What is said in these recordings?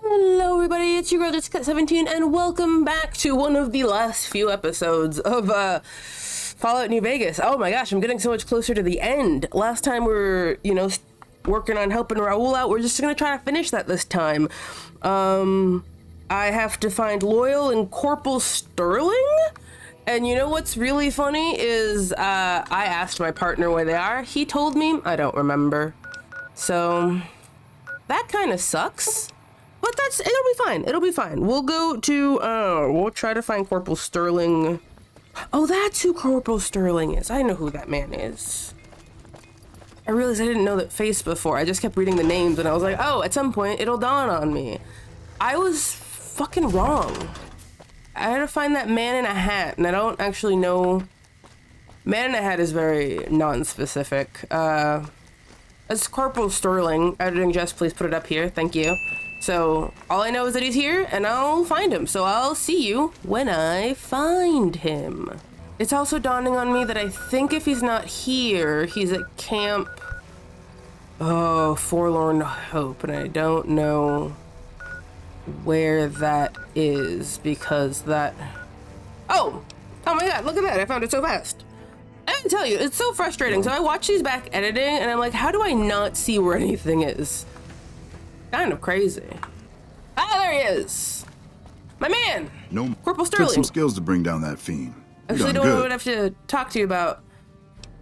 Hello everybody, it's your girl Jessica17 and welcome back to one of the last few episodes of Fallout New Vegas. Oh my gosh, I'm getting so much closer to the end. Last time we were, working on helping Raul out. We're just gonna try to finish that this time. I have to find Loyal and Corporal Sterling. And you know what's really funny is I asked my partner where they are. He told me, I don't remember. So that kind of sucks. But it'll be fine. It'll be fine. We'll go to, we'll try to find Corporal Sterling. Oh, that's who Corporal Sterling is. I know who that man is. I realized I didn't know that face before. I just kept reading the names and I was like, oh, at some point it'll dawn on me. I was fucking wrong. I had to find that man in a hat and I don't actually know. Man in a hat is very non-specific. As Corporal Sterling, editing Jess, please put it up here. Thank you. So all I know is that he's here and I'll find him. So I'll see you when I find him. It's also dawning on me that I think if he's not here, he's at Camp Forlorn Hope, and I don't know where that is because that... Oh my god, look at that. I found it so fast. I can tell you, it's so frustrating. So I watch these back editing and I'm like, how do I not see where anything is? Kind of crazy. Ah, there he is. My man. No, Corporal Sterling. took some skills to bring down that fiend. Actually, don't know what I have to talk to you about.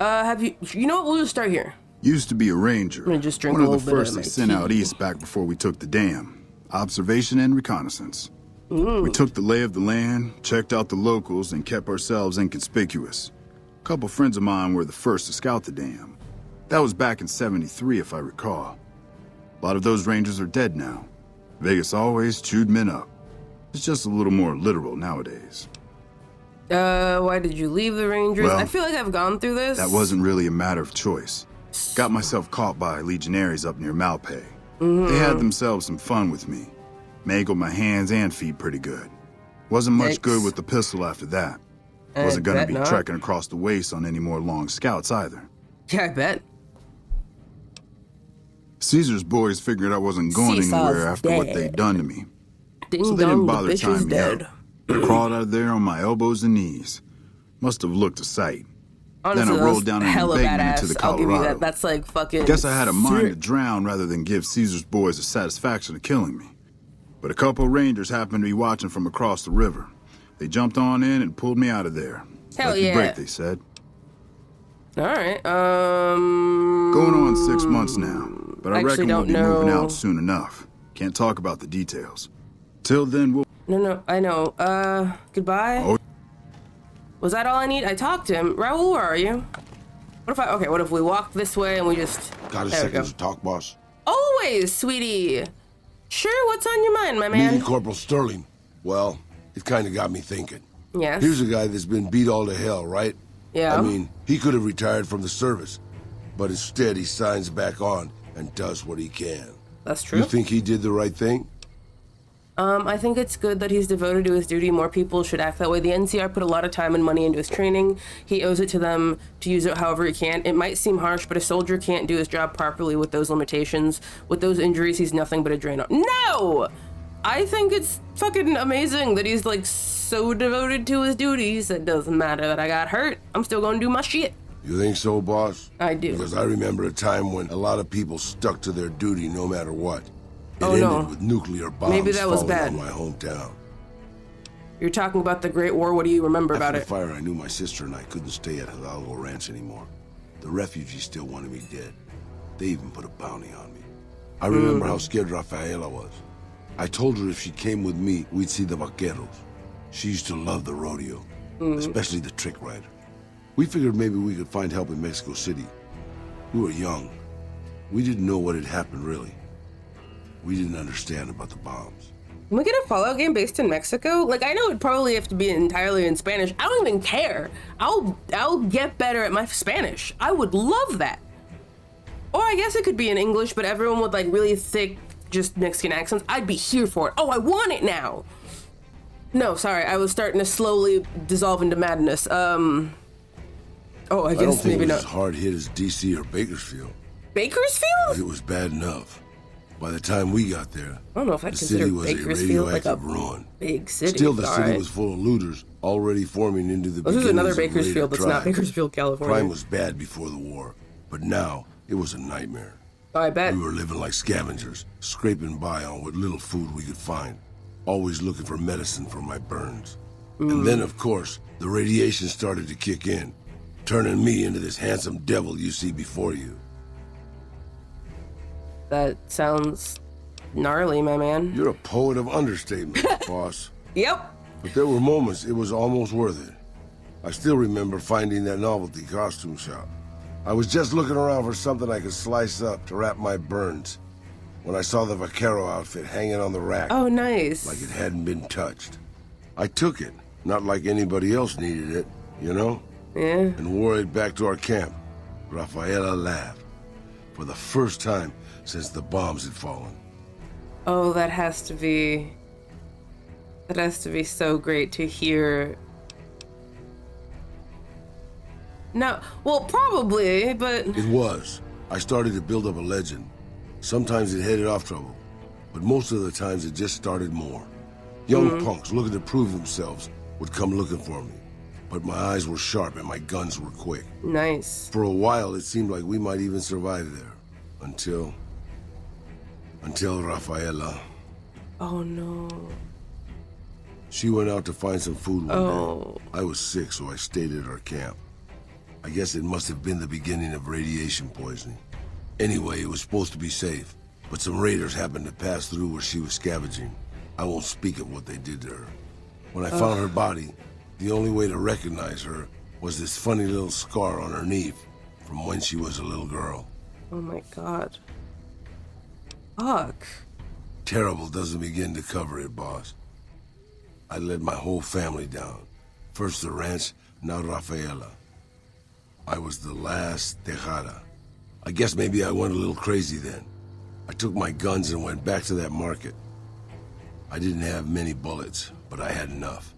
You know what? We'll just start here. Used to be a ranger. I'm gonna just drink one a of the little bit first of they my sent tea. out east back before we took the dam. Observation and reconnaissance. We took the lay of the land, checked out the locals, and kept ourselves inconspicuous. A couple friends of mine were the first to scout the dam. That was back in '73, if I recall. A lot of those rangers are dead now. Vegas always chewed men up. It's just a little more literal nowadays. Why did you leave the Rangers? Well, I feel like I've gone through this. That wasn't really a matter of choice. Got myself caught by legionaries up near Malpay. They had themselves some fun with me. Mangled my hands and feet pretty good. Wasn't much good with the pistol after that. Wasn't gonna be trekking across the waste on any more long scouts either. Yeah, I bet. Caesar's boys figured I wasn't going anywhere after what they'd done to me. Ding So they didn't dong, bother the bitch is tying me dead. up. I crawled out of there on my elbows and knees. Must have looked a sight. Honestly, then I that rolled was down an hella embankment into badass. the I'll give you Colorado. that. That's like fucking... Guess I had a mind to drown rather than give Caesar's boys the satisfaction of killing me. But a couple rangers happened to be watching from across the river. They jumped on in and pulled me out of there. Hell Lucky yeah. break, they said. Alright, Going on 6 months now, but I reckon we'll don't be moving know. out soon enough. Can't talk about the details. Till then, we'll... No, I know. Goodbye? Oh. Was that all I need? I talked to him. Raul, where are you? What if we walk this way and we just... Got a There we second go. to talk, boss? Always, sweetie. Sure, what's on your mind, my man? Meeting Corporal Sterling. Well, it kind of got me thinking. Yes. Here's a guy that's been beat all to hell, right? Yeah. I mean, he could have retired from the service, but instead he signs back on and does what he can. That's true. You think he did the right thing? I think it's good that he's devoted to his duty. More people should act that way. The NCR put a lot of time and money into his training. He owes it to them to use it however he can. It might seem harsh, but a soldier can't do his job properly with those limitations. With those injuries, he's nothing but a drain on. No! I think it's fucking amazing that he's like so devoted to his duties. It doesn't matter that I got hurt. I'm still gonna do my shit. You think so, boss? I do. Because I remember a time when a lot of people stuck to their duty no matter what. It Oh, ended no. with nuclear bombs Maybe that was falling bad. on my hometown. You're talking about the Great War. What do you remember about After it? the fire, I knew my sister and I couldn't stay at Hidalgo Ranch anymore. The refugees still wanted me dead. They even put a bounty on me. I remember how scared Rafaela was. I told her if she came with me, we'd see the vaqueros. She used to love the rodeo, especially the trick rider. We figured maybe we could find help in Mexico City. We were young. We didn't know what had happened, really. We didn't understand about the bombs. Can we get a Fallout game based in Mexico? Like, I know it'd probably have to be entirely in Spanish. I don't even care. I'll get better at my Spanish. I would love that. Or I guess it could be in English, but everyone with like really thick, just Mexican accents. I'd be here for it. Oh, I want it now. No, sorry. I was starting to slowly dissolve into madness. Oh, I I don't guess think maybe it was not. as hard hit as DC or Bakersfield. Bakersfield? It was bad enough. By the time we got there, I don't know if I the consider city was a Bakersfield like a radioactive ruin. big city. Still, the city alright. was full of looters, already forming into the This is another beginnings of Bakersfield raider that's not tribes. Bakersfield, California. Crime was bad before the war, but now it was a nightmare. I bet. We were living like scavengers, scraping by on what little food we could find, always looking for medicine for my burns. And then, of course, the radiation started to kick in, turning me into this handsome devil you see before you. That sounds gnarly, my man. You're a poet of understatement, boss. Yep. But there were moments it was almost worth it. I still remember finding that novelty costume shop. I was just looking around for something I could slice up to wrap my burns when I saw the vaquero outfit hanging on the rack. Oh, nice. Like it hadn't been touched. I took it, not like anybody else needed it, you know? Yeah. And wore it back to our camp. Rafaela laughed. For the first time since the bombs had fallen. Oh, that has to be so great to hear. No, well, probably, but... It was. I started to build up a legend. Sometimes it headed off trouble, but most of the times it just started more. Young punks looking to prove themselves would come looking for me, but my eyes were sharp and my guns were quick. Nice. For a while, it seemed like we might even survive there, until Rafaela. Oh, no. She went out to find some food one Oh. day. I was sick, so I stayed at our camp. I guess it must have been the beginning of radiation poisoning. Anyway, it was supposed to be safe, but some raiders happened to pass through where she was scavenging. I won't speak of what they did to her. When I found her body, the only way to recognize her was this funny little scar on her knee from when she was a little girl. Oh, my God. Fuck. Terrible doesn't begin to cover it, boss. I led my whole family down. First the ranch, now Rafaela. I was the last Tejada. I guess maybe I went a little crazy then. I took my guns and went back to that market. I didn't have many bullets, but I had enough.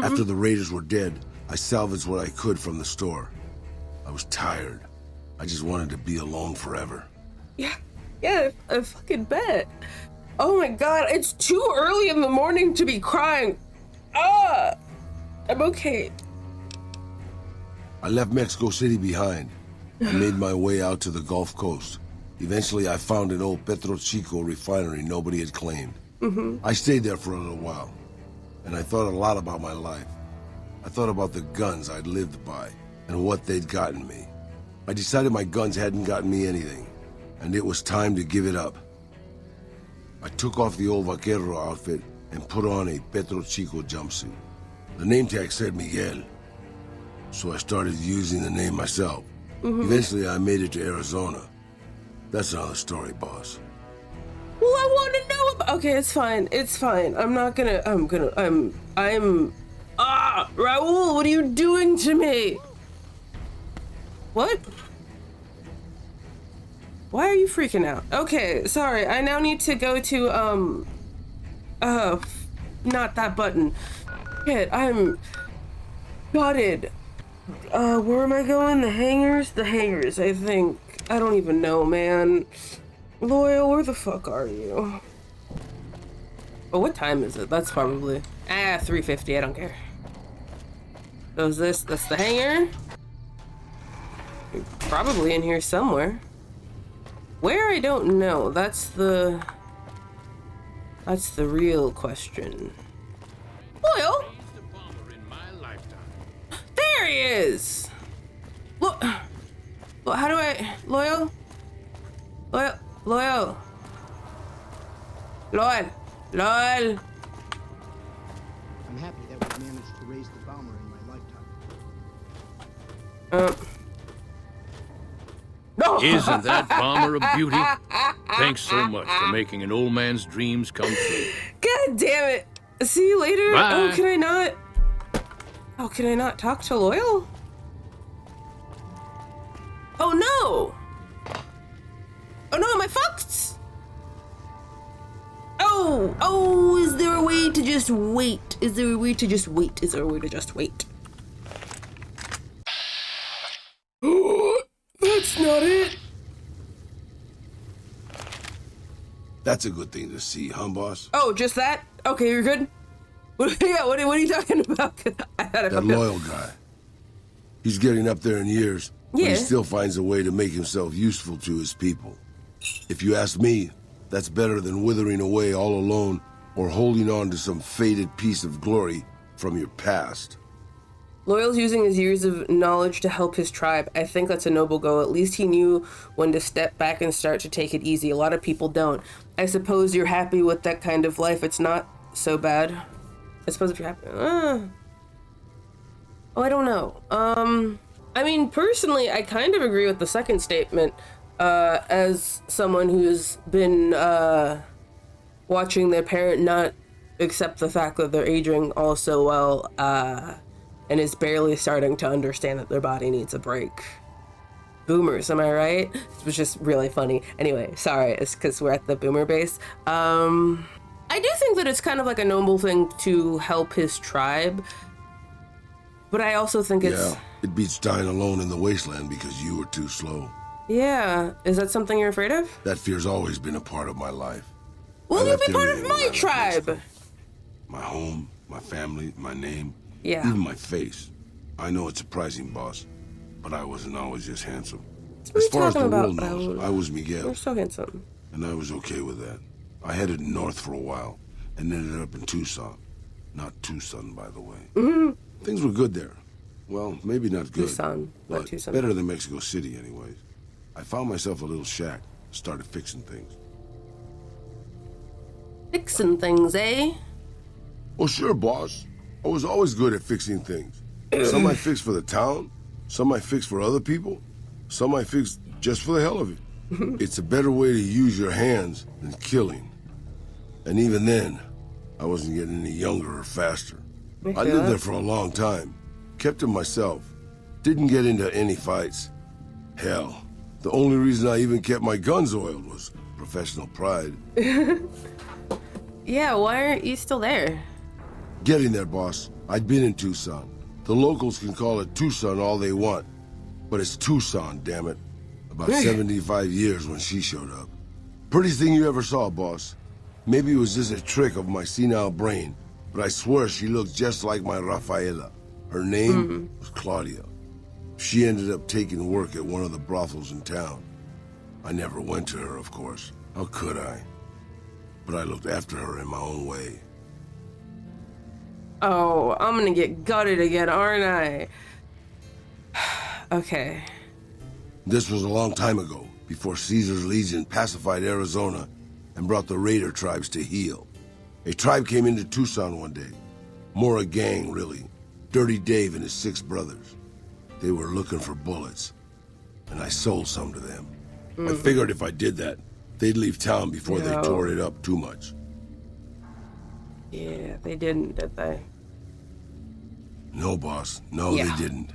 After the raiders were dead, I salvaged what I could from the store. I was tired. I just wanted to be alone forever. Yeah, I fucking bet. Oh, my God, it's too early in the morning to be crying. I'm okay. I left Mexico City behind and made my way out to the Gulf Coast. Eventually, I found an old Petro Chico refinery nobody had claimed. I stayed there for a little while, and I thought a lot about my life. I thought about the guns I'd lived by and what they'd gotten me. I decided my guns hadn't gotten me anything, and it was time to give it up. I took off the old vaquero outfit and put on a Petro Chico jumpsuit. The name tag said Miguel, so I started using the name myself. Eventually, I made it to Arizona. That's another story, boss. Well, I want to know about... Okay, it's fine. It's fine. Raul, what are you doing to me? What? Why are you freaking out? Okay, sorry. I now need to go to, not that button. Shit, I'm gutted. Where am I going? The hangars? The hangars, I think. I don't even know, man. Loyal, where the fuck are you? Oh, what time is it? That's probably... 3:50, I don't care. So is that's the hangar? You're probably in here somewhere. Where, I don't know. That's the real question. Loyal? There he is! Look, how do I... Loyal? Loyal. I'm happy that we managed to raise the bomber in my lifetime. No! Isn't that bomber a beauty? Thanks so much for making an old man's dreams come true. God damn it. See you later. Bye. Oh, can I not talk to Loyal? Oh no! Oh no, am I fucked? Oh, is there a way to just wait? Is there a way to just wait? That's not it. That's a good thing to see, huh, boss? Oh, just that? Okay, you're good? Yeah, what are you talking about? That loyal guy. He's getting up there in years, but Yeah. he still finds a way to make himself useful to his people. If you ask me, that's better than withering away all alone or holding on to some faded piece of glory from your past. Loyal's using his years of knowledge to help his tribe. I think that's a noble goal. At least he knew when to step back and start to take it easy. A lot of people don't. I suppose you're happy with that kind of life. It's not so bad. I suppose if you're happy... Oh, I don't know. I mean, personally, I kind of agree with the second statement. As someone who's been watching their parent not accept the fact that they're aging all so well, and is barely starting to understand that their body needs a break. Boomers, am I right? It was just really funny. Anyway, sorry, it's because we're at the boomer base. I do think that it's kind of like a noble thing to help his tribe, but I also think it's... Yeah, it beats dying alone in the wasteland because you were too slow. Yeah, is that something you're afraid of? That fear's always been a part of my life. Well, I you'll left be part of everything my when I left tribe! Mexico. My home, my family, my name, Yeah. even my face. I know it's surprising, boss, but I wasn't always just handsome. What are As you far as the talking about, world knows, Raul? I was Miguel, You're so handsome. and I was okay with that. I headed north for a while, and ended up in Tucson. Not Tucson, by the way. Mm-hmm. Things were good there. Well, maybe not good. Tucson, not but Tucson. better than Mexico City, anyways. I found myself a little shack, started fixing things. Fixing things, eh? Oh, sure, boss. I was always good at fixing things. Some I fixed for the town, some I fixed for other people, some I fixed just for the hell of it. It's a better way to use your hands than killing. And even then, I wasn't getting any younger or faster. I lived there for a long time, kept to myself, didn't get into any fights. Hell, the only reason I even kept my guns oiled was professional pride. Yeah, why aren't you still there? Getting there, boss. I'd been in Tucson. The locals can call it Tucson all they want, but it's Tucson, damn it. About 75 years when she showed up. Prettiest thing you ever saw, boss. Maybe it was just a trick of my senile brain, but I swear she looked just like my Rafaela. Her name was Claudia. She ended up taking work at one of the brothels in town. I never went to her, of course. How could I? But I looked after her in my own way. Oh, I'm gonna get gutted again, aren't I? Okay. This was a long time ago, before Caesar's Legion pacified Arizona and brought the raider tribes to heel. A tribe came into Tucson one day. More a gang, really. Dirty Dave and his 6 brothers. They were looking for bullets, and I sold some to them. I figured if I did that, they'd leave town before they tore it up too much. Yeah, they didn't, did they? No, boss. No, Yeah. they didn't.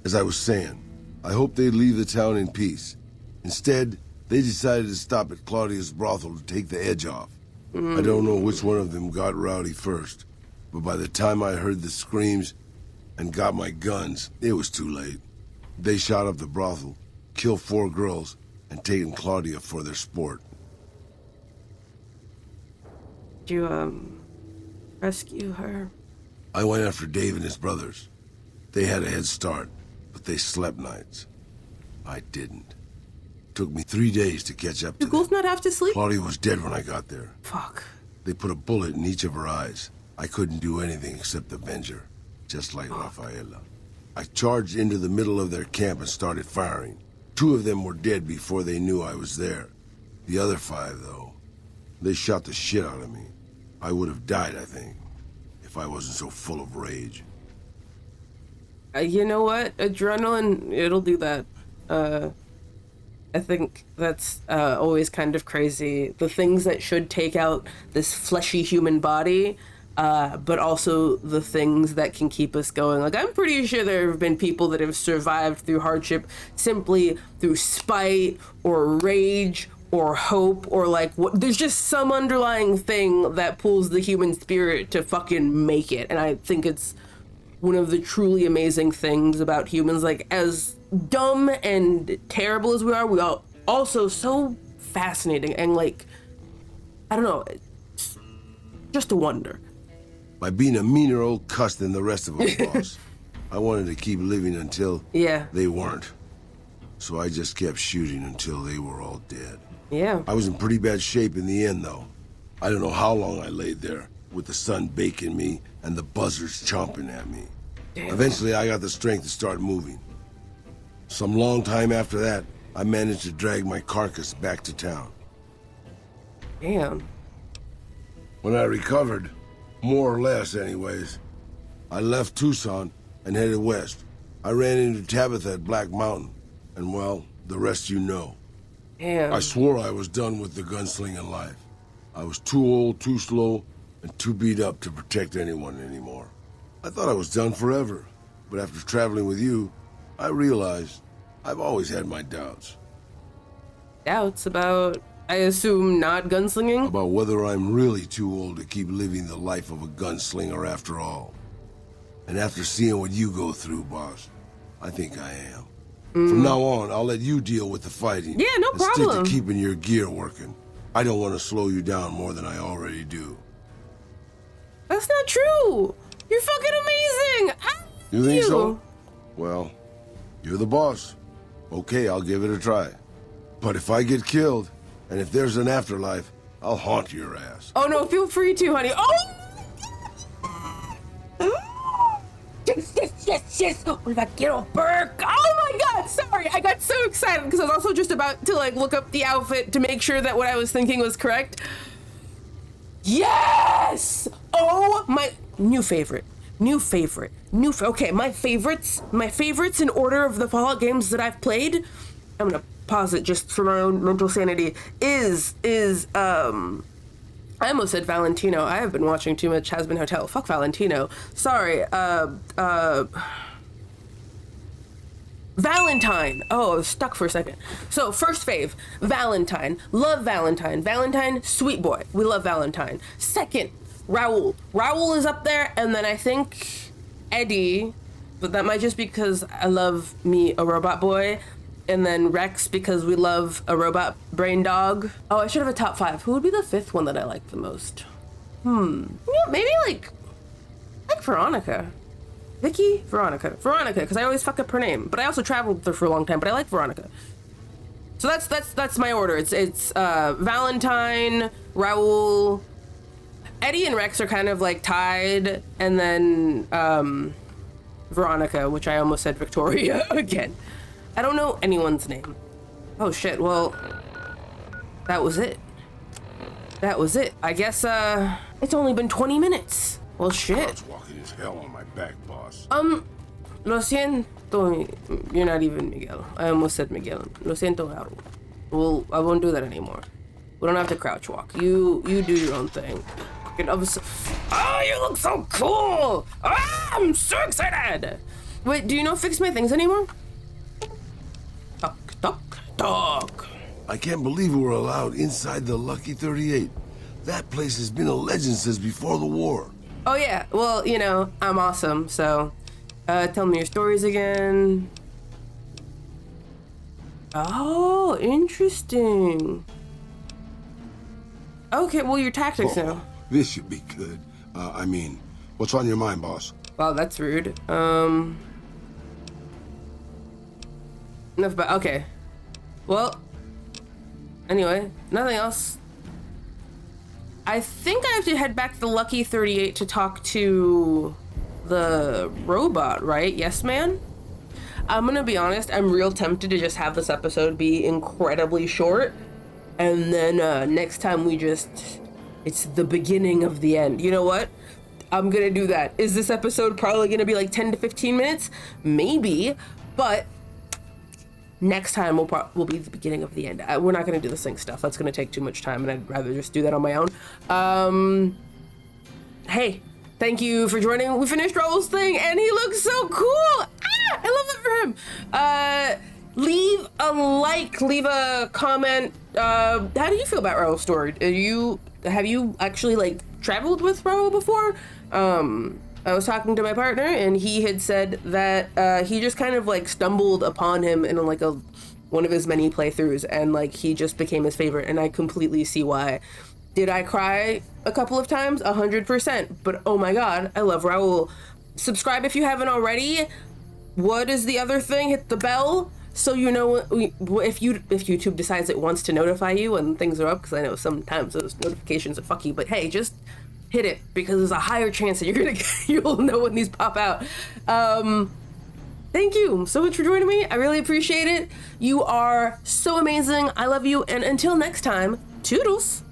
As I was saying, I hoped they'd leave the town in peace. Instead, they decided to stop at Claudia's brothel to take the edge off. I don't know which one of them got rowdy first, but by the time I heard the screams and got my guns, it was too late. They shot up the brothel, killed 4 girls, and taken Claudia for their sport. Did you, rescue her? I went after Dave and his brothers. They had a head start, but they slept nights. I didn't. Took me 3 days to catch up to Do ghouls them. not have to sleep? Claudia was dead when I got there. Fuck. They put a bullet in each of her eyes. I couldn't do anything except avenge her, just like Rafaela. I charged into the middle of their camp and started firing. 2 of them were dead before they knew I was there. The other 5, though, they shot the shit out of me. I would have died, I think, if I wasn't so full of rage. You know what? Adrenaline, it'll do that. I think that's always kind of crazy. The things that should take out this fleshy human body, but also the things that can keep us going. Like, I'm pretty sure there have been people that have survived through hardship simply through spite or rage or hope or like what. There's just some underlying thing that pulls the human spirit to fucking make it. And I think it's one of the truly amazing things about humans. Like, as dumb and terrible as we are also so fascinating and like I don't know. It's just a wonder. By being a meaner old cuss than the rest of us, boss. I wanted to keep living until they weren't. So I just kept shooting until they were all dead. Yeah. I was in pretty bad shape in the end, though. I don't know how long I laid there, with the sun baking me and the buzzards chomping at me. Damn. Eventually, I got the strength to start moving. Some long time after that, I managed to drag my carcass back to town. Damn. When I recovered, more or less anyways, I left Tucson and headed west. I ran into Tabitha at Black Mountain, and well, the rest you know. Damn. I swore I was done with the gunslinging life. I was too old, too slow, and too beat up to protect anyone anymore. I thought I was done forever, but after traveling with you, I realized I've always had my doubts. Doubts about, I assume, not gunslinging? About whether I'm really too old to keep living the life of a gunslinger after all. And after seeing what you go through, boss, I think I am. From now on, I'll let you deal with the fighting. Yeah, no and problem. stick to keeping your gear working. I don't want to slow you down more than I already do. That's not true. You're fucking amazing. You think so? Well, you're the boss. Okay, I'll give it a try. But if I get killed, and if there's an afterlife, I'll haunt your ass. Oh no, feel free to, honey. Oh! Yes. What about Ghetto Burke? Oh my god, sorry. I got so excited because I was also just about to like look up the outfit to make sure that what I was thinking was correct. Yes! Oh, my new favorite. Okay, my favorites in order of the Fallout games that I've played. I'm gonna pause it just for my own mental sanity. I almost said Valentino. I have been watching too much Has Been Hotel. Fuck Valentino. Sorry. Valentine. Oh, I was stuck for a second. So, first fave, Valentine. Love Valentine. Valentine, sweet boy. We love Valentine. Second, Raul. Raul is up there, and then I think Eddie, but that might just be because I love me a robot boy. And then Rex, because we love a robot brain dog. Oh, I should have a top 5. Who would be the 5th one that I like the most? Yeah, maybe like Veronica. Vicky? Veronica, because I always fuck up her name. But I also traveled with her for a long time, but I like Veronica. So that's my order. It's Valentine, Raul, Eddie and Rex are kind of like tied, and then Veronica, which I almost said Victoria again. I don't know anyone's name. Oh shit, well, that was it. I guess, it's only been 20 minutes. Well, shit. It's walking as hell on my back, boss. Lo siento. You're not even Miguel. I almost said Miguel. Lo siento, Raul. Well, I won't do that anymore. We don't have to crouch walk. You do your own thing. Oh, you look so cool! Ah, I'm so excited! Wait, do you know Fix My Things anymore? Talk. I can't believe we were allowed inside the Lucky 38. That place has been a legend since before the war. Oh yeah, well, you know, I'm awesome, so tell me your stories again. Oh, interesting. Okay, well, your tactics now. This should be good. I mean, what's on your mind, boss? Wow, that's rude. Enough about, okay. Well, anyway, nothing else. I think I have to head back to the Lucky 38 to talk to the robot, right? Yes, man? I'm gonna be honest, I'm real tempted to just have this episode be incredibly short, and then next time it's the beginning of the end. You know what? I'm gonna do that. Is this episode probably gonna be like 10 to 15 minutes? Maybe, but next time will be the beginning of the end. We're not gonna do the sync stuff. That's gonna take too much time, and I'd rather just do that on my own. Hey, thank you for joining. We finished Raul's thing, and he looks so cool. I love that for him. Leave a like, leave a comment. How do you feel about Raul's story? Have you actually like traveled with Raul before? I was talking to my partner, and he had said that he just kind of like stumbled upon him in like one of his many playthroughs, and like he just became his favorite, and I completely see why. Did I cry a couple of times? 100%. But oh my god, I love Raul. Subscribe if you haven't already. What is the other thing? Hit the bell so you know if YouTube decides it wants to notify you when things are up, because I know sometimes those notifications are fucky, but hey, just hit it because there's a higher chance that you'll know when these pop out. Thank you so much for joining me. I really appreciate it. You are so amazing. I love you, and until next time, toodles.